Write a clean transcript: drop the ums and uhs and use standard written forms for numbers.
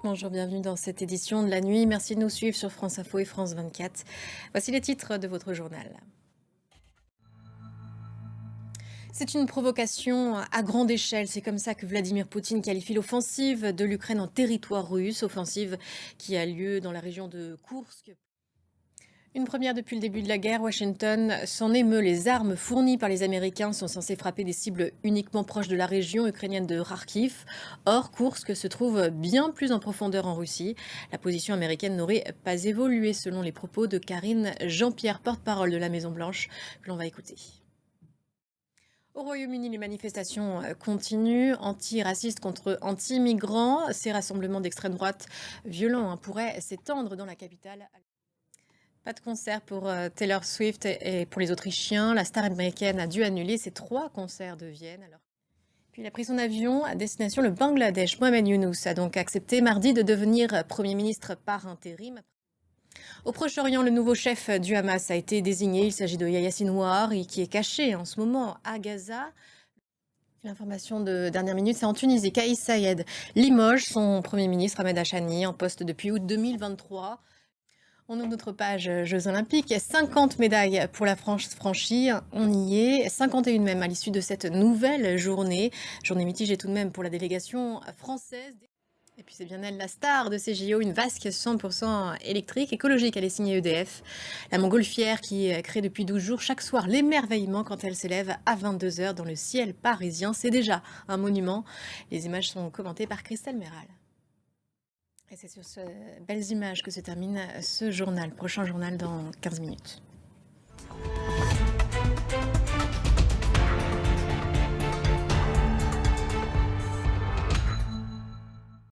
Bonjour, bienvenue dans cette édition de la nuit. Merci de nous suivre sur France Info et France 24. Voici les titres de votre journal. C'est une provocation à grande échelle. C'est comme ça que Vladimir Poutine qualifie l'offensive de l'Ukraine en territoire russe, offensive qui a lieu dans la région de Koursk. Une première depuis le début de la guerre, Washington s'en émeut. Les armes fournies par les Américains sont censées frapper des cibles uniquement proches de la région ukrainienne de Kharkiv. Or, Koursk se trouve bien plus en profondeur en Russie. La position américaine n'aurait pas évolué selon les propos de Karine Jean-Pierre, porte-parole de la Maison-Blanche, que l'on va écouter. Au Royaume-Uni, les manifestations continuent, anti-racistes contre anti-migrants. Ces rassemblements d'extrême droite violents pourraient s'étendre dans la capitale. Pas de concert pour Taylor Swift et pour les Autrichiens. La star américaine a dû annuler ses 3 concerts de Vienne. Puis il a pris son avion à destination le Bangladesh. Mohamed Younous a donc accepté mardi de devenir Premier ministre par intérim. Au Proche-Orient, le nouveau chef du Hamas a été désigné. Il s'agit de Yahya Sinwar, qui est caché en ce moment à Gaza. L'information de dernière minute, c'est en Tunisie. Kais Saïed limoge son Premier ministre Ahmed Achani en poste depuis août 2023. On ouvre notre page Jeux Olympiques. 50 médailles pour la France franchie. On y est. 51 même à l'issue de cette nouvelle journée. Journée mitigée tout de même pour la délégation française. Et puis c'est bien elle, la star de ces JO, une vasque 100% électrique, écologique. Elle est signée EDF. La montgolfière qui crée depuis 12 jours chaque soir l'émerveillement quand elle s'élève à 22 h dans le ciel parisien. C'est déjà un monument. Les images sont commentées par Christelle Méral. Et c'est sur ces belles images que se termine ce journal. Prochain journal dans 15 minutes.